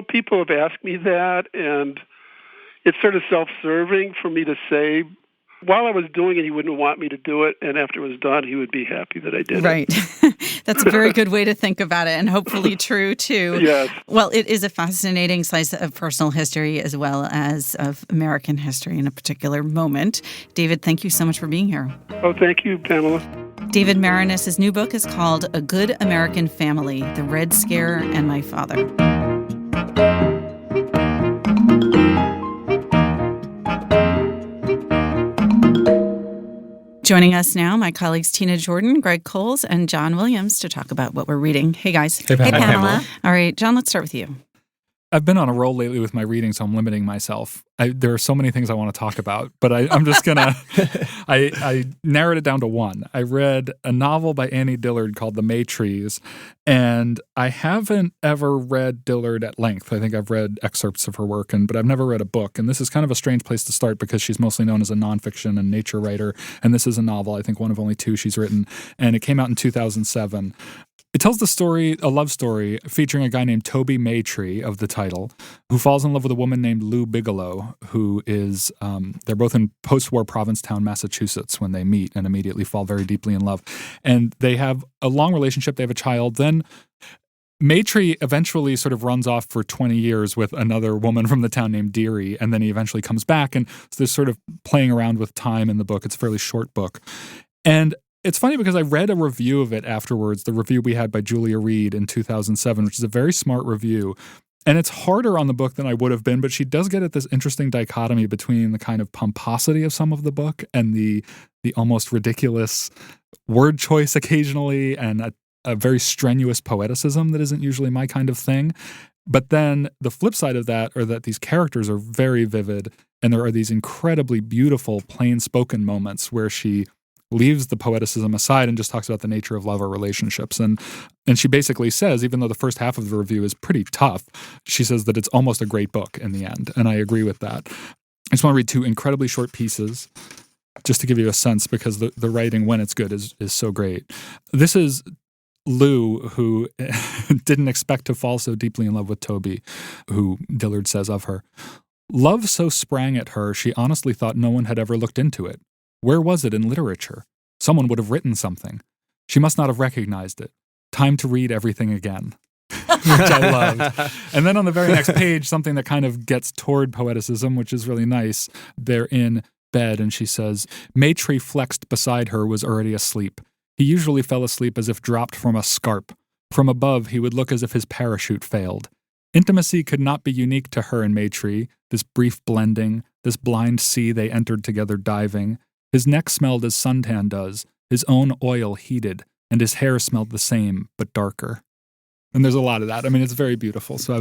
People have asked me that, and it's sort of self-serving for me to say, While I was doing it, he wouldn't want me to do it, and after it was done, he would be happy that I did it. Right. That's a very good way to think about it, and hopefully true, too. Yes. Well, it is a fascinating slice of personal history as well as of American history in a particular moment. David, thank you so much for being here. Oh, thank you, Pamela. David Maraniss' new book is called A Good American Family, The Red Scare and My Father. Joining us now, my colleagues Tina Jordan, Greg Coles, and John Williams to talk about what we're reading. Hey, guys. Hey, Pamela. All right, John, let's start with you. I've been on a roll lately with my reading, so I'm limiting myself. There are so many things I want to talk about, but I'm just going to – I narrowed it down to one. I read a novel by Annie Dillard called The May Trees, and I haven't ever read Dillard at length. I think I've read excerpts of her work, but I've never read a book. And this is kind of a strange place to start because she's mostly known as a nonfiction and nature writer, and this is a novel, I think one of only two she's written, and it came out in 2007. It tells the story, a love story, featuring a guy named Toby Maytree of the title, who falls in love with a woman named Lou Bigelow, who is, they're both in post-war Provincetown, Massachusetts when they meet and immediately fall very deeply in love. And they have a long relationship. They have a child. Then Maytree eventually sort of runs off for 20 years with another woman from the town named Deary, and then he eventually comes back. And so there's sort of playing around with time in the book. It's a fairly short book. And it's funny because I read a review of it afterwards, the review we had by Julia Reed in 2007, which is a very smart review. And it's harder on the book than I would have been, but she does get at this interesting dichotomy between the kind of pomposity of some of the book and the almost ridiculous word choice occasionally and a very strenuous poeticism that isn't usually my kind of thing. But then the flip side of that are that these characters are very vivid, and there are these incredibly beautiful, plain-spoken moments where she leaves the poeticism aside and just talks about the nature of love or relationships. And she basically says, even though the first half of the review is pretty tough, she says that it's almost a great book in the end. And I agree with that. I just want to read two incredibly short pieces just to give you a sense, because the writing, when it's good, is so great. This is Lou, who didn't expect to fall so deeply in love with Toby, who Dillard says of her. Love so sprang at her, she honestly thought no one had ever looked into it. Where was it in literature? Someone would have written something. She must not have recognized it. Time to read everything again, which I loved. And then on the very next page, something that kind of gets toward poeticism, which is really nice. They're in bed, and she says, Maytree flexed beside her was already asleep. He usually fell asleep as if dropped from a scarp. From above, he would look as if his parachute failed. Intimacy could not be unique to her and Maytree, this brief blending, this blind sea they entered together diving. His neck smelled as suntan does, his own oil heated, and his hair smelled the same, but darker. And there's a lot of that. I mean, it's very beautiful. So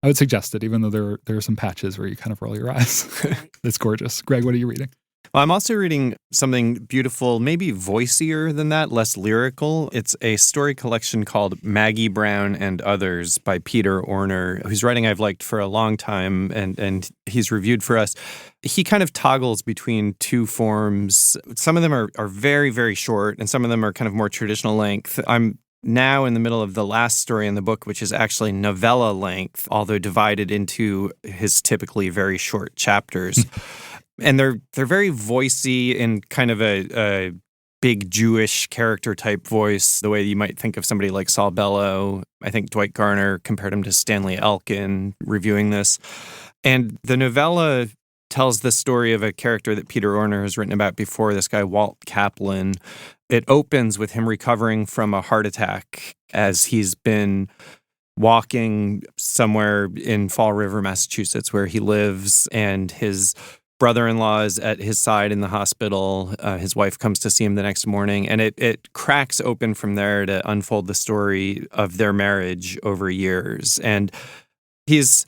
I would suggest it, even though there are some patches where you kind of roll your eyes. It's gorgeous. Greg, what are you reading? Well, I'm also reading something beautiful, maybe voicier than that, less lyrical. It's a story collection called Maggie Brown and Others by Peter Orner, whose writing I've liked for a long time, and he's reviewed for us. He kind of toggles between two forms. Some of them are very, very short, and some of them are kind of more traditional length. I'm now in the middle of the last story in the book, which is actually novella length, although divided into his typically very short chapters. And they're very voicey in kind of a big Jewish character type voice, the way you might think of somebody like Saul Bellow. I think Dwight Garner compared him to Stanley Elkin reviewing this. And the novella tells the story of a character that Peter Orner has written about before, this guy Walt Kaplan. It opens with him recovering from a heart attack as he's been walking somewhere in Fall River, Massachusetts, where he lives, and his brother-in-law is at his side in the hospital. His wife comes to see him the next morning, and it cracks open from there to unfold the story of their marriage over years. And he's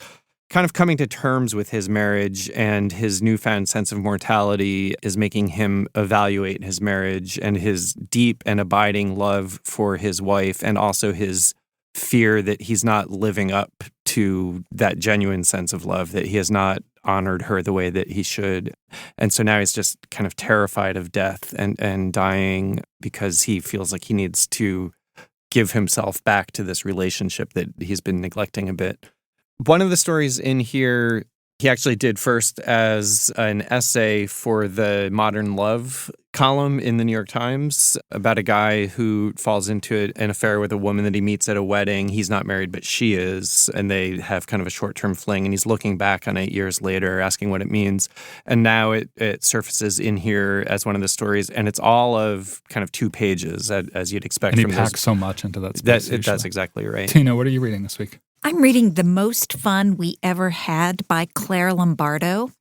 kind of coming to terms with his marriage, and his newfound sense of mortality is making him evaluate his marriage and his deep and abiding love for his wife, and also his fear that he's not living up to that genuine sense of love, that he has not honored her the way that he should. And so now he's just kind of terrified of death and dying because he feels like he needs to give himself back to this relationship that he's been neglecting a bit. One of the stories in here He actually did first as an essay for the Modern Love column in the New York Times about a guy who falls into an affair with a woman that he meets at a wedding. He's not married, but she is, and they have kind of a short-term fling, and he's looking back on 8 years later, asking what it means. And now it surfaces in here as one of the stories, and it's all of kind of 2 pages, as you'd expect And he from packs so much into that space. That's exactly right. Tina, what are you reading this week? I'm reading The Most Fun We Ever Had by Claire Lombardo,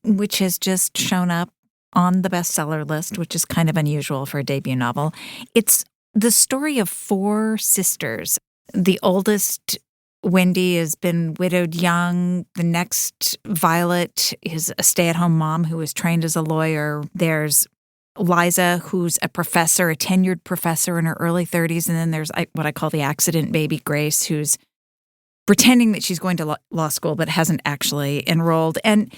which has just shown up on the bestseller list, which is kind of unusual for a debut novel. It's the story of 4 sisters. The oldest, Wendy, has been widowed young. The next, Violet, is a stay-at-home mom who was trained as a lawyer. There's Liza, who's a professor, a tenured professor in her early 30s. And then there's what I call the accident baby, Grace, who's pretending that she's going to law school but hasn't actually enrolled. And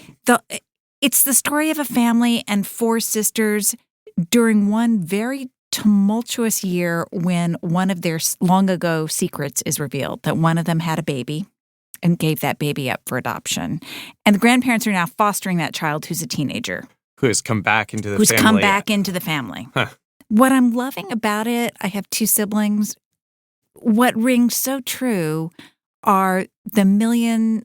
it's the story of a family and 4 sisters during one very tumultuous year when one of their long ago secrets is revealed, that one of them had a baby and gave that baby up for adoption. And the grandparents are now fostering that child who's a teenager. Who has come back into the who's family. Come back into the family. Huh. What I'm loving about it, I have 2 siblings. What rings so true are the million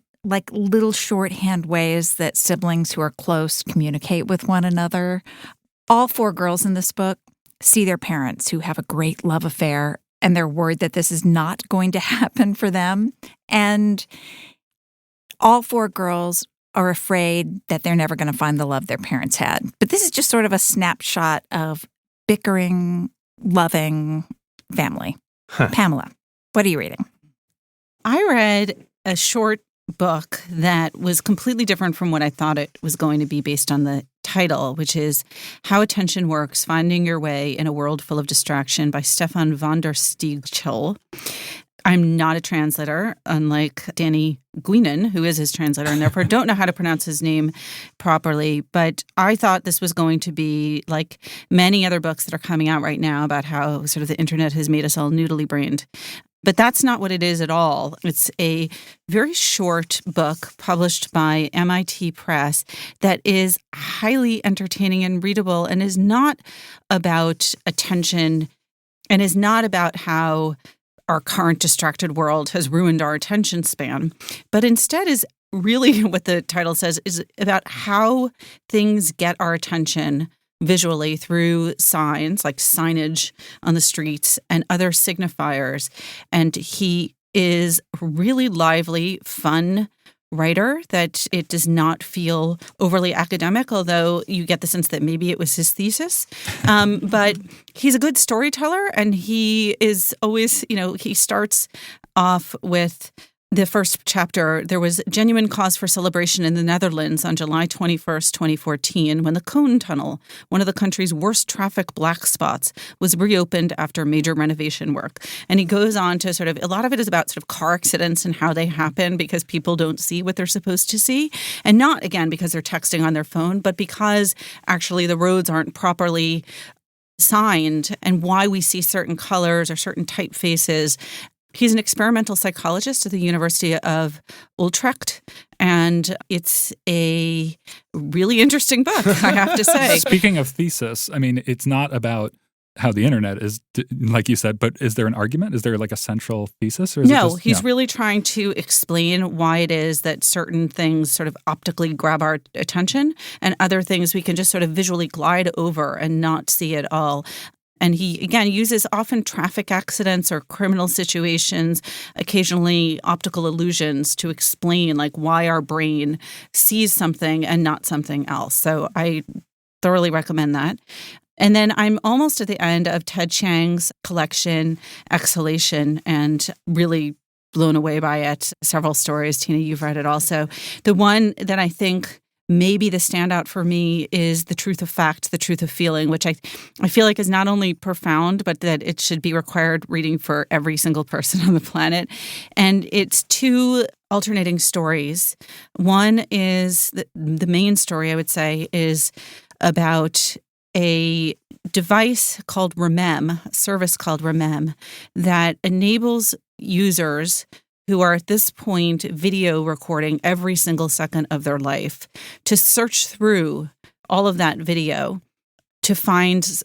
little shorthand ways that siblings who are close communicate with one another. All 4 girls in this book see their parents who have a great love affair, and they're worried that this is not going to happen for them. And all 4 girls are afraid that they're never going to find the love their parents had. But this is just sort of a snapshot of bickering, loving family. Huh. Pamela, what are you reading? I read a short book that was completely different from what I thought it was going to be based on the title, which is How Attention Works, Finding Your Way in a World Full of Distraction by Stefan van der Stiegel. I'm not a translator, unlike Danny Guinan, who is his translator, and therefore don't know how to pronounce his name properly. But I thought this was going to be like many other books that are coming out right now about how sort of the internet has made us all noodly-brained. But that's not what it is at all. It's a very short book published by MIT Press that is highly entertaining and readable and is not about attention and is not about how our current distracted world has ruined our attention span, but instead is really what the title says is about how things get our attention visually through signs like signage on the streets and other signifiers. And he is a really lively, fun writer that it does not feel overly academic, although you get the sense that maybe it was his thesis. But he's a good storyteller, and he is always, he starts off with the first chapter. There was genuine cause for celebration in the Netherlands on July 21st, 2014, when the Koen Tunnel, one of the country's worst traffic black spots, was reopened after major renovation work. And he goes on to sort of, a lot of it is about sort of car accidents and how they happen because people don't see what they're supposed to see. And not, again, because they're texting on their phone, but because actually the roads aren't properly signed and why we see certain colors or certain typefaces. He's an experimental psychologist at the University of Utrecht, and it's a really interesting book, I have to say. Speaking of thesis, I mean, it's not about how the internet is, like you said, but is there an argument? Is there like a central thesis? Or is he's really trying to explain why it is that certain things sort of optically grab our attention and other things we can just sort of visually glide over and not see at all. And he, again, uses often traffic accidents or criminal situations, occasionally optical illusions to explain like why our brain sees something and not something else. So I thoroughly recommend that. And then I'm almost at the end of Ted Chiang's collection, Exhalation, and really blown away by it. Several stories. Tina, you've read it also. The one that I think maybe the standout for me is The Truth of Fact, The Truth of Feeling, which I feel like is not only profound, but that it should be required reading for every single person on the planet. And it's 2 alternating stories. One is the main story, I would say, is about a device called Remem, a service called Remem, that enables users who are at this point video recording every single second of their life, to search through all of that video to find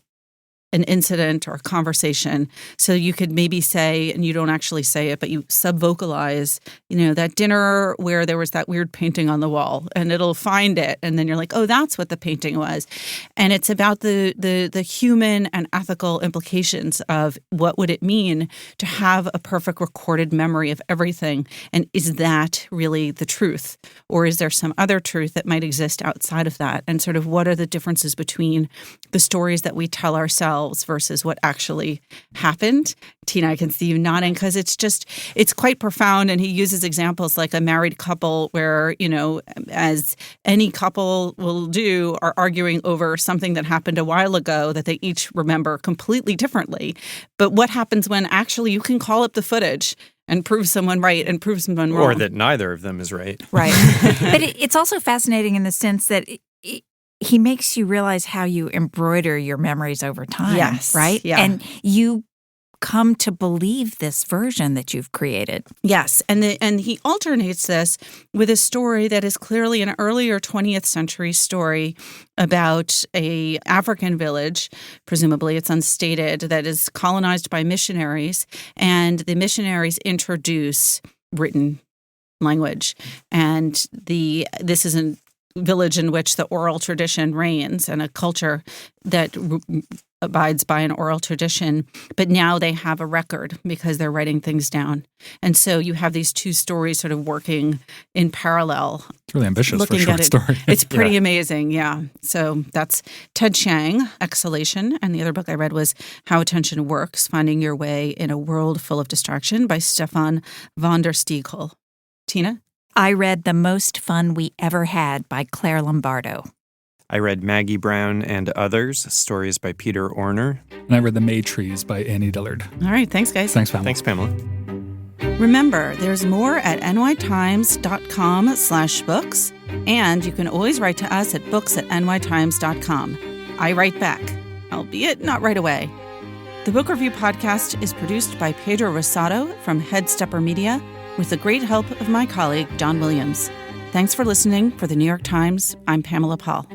an incident or a conversation. So you could maybe say, and you don't actually say it, but you sub-vocalize, that dinner where there was that weird painting on the wall, and it'll find it. And then you're like, oh, that's what the painting was. And it's about the human and ethical implications of what would it mean to have a perfect recorded memory of everything. And is that really the truth? Or is there some other truth that might exist outside of that? And sort of what are the differences between the stories that we tell ourselves versus what actually happened? Tina, I can see you nodding because it's quite profound. And he uses examples like a married couple where, as any couple will do, are arguing over something that happened a while ago that they each remember completely differently. But what happens when actually you can call up the footage and prove someone right and prove someone wrong? Or that neither of them is right. Right. But it's also fascinating in the sense that he makes you realize how you embroider your memories over time. Yes. Right? Yeah. And you come to believe this version that you've created. Yes. And he alternates this with a story that is clearly an earlier 20th century story about a African village, presumably it's unstated, that is colonized by missionaries. And the missionaries introduce written language. And this is a village in which the oral tradition reigns and a culture that abides by an oral tradition, but now they have a record because they're writing things down. And so you have these two stories sort of working in parallel. It's really ambitious for a short story. It's pretty amazing, yeah. So that's Ted Chiang, Exhalation. And the other book I read was How Attention Works, Finding Your Way in a World Full of Distraction by Stefan van der Stiegel. Tina? I read The Most Fun We Ever Had by Claire Lombardo. I read Maggie Brown and Others, stories by Peter Orner. And I read The May Trees by Annie Dillard. All right, thanks, guys. Thanks, Pamela. Thanks, Pamela. Remember, there's more at nytimes.com/books, and you can always write to us at books@nytimes.com. I write back, albeit not right away. The Book Review Podcast is produced by Pedro Rosado from Headstepper Media, with the great help of my colleague, Don Williams. Thanks for listening. For the New York Times, I'm Pamela Paul.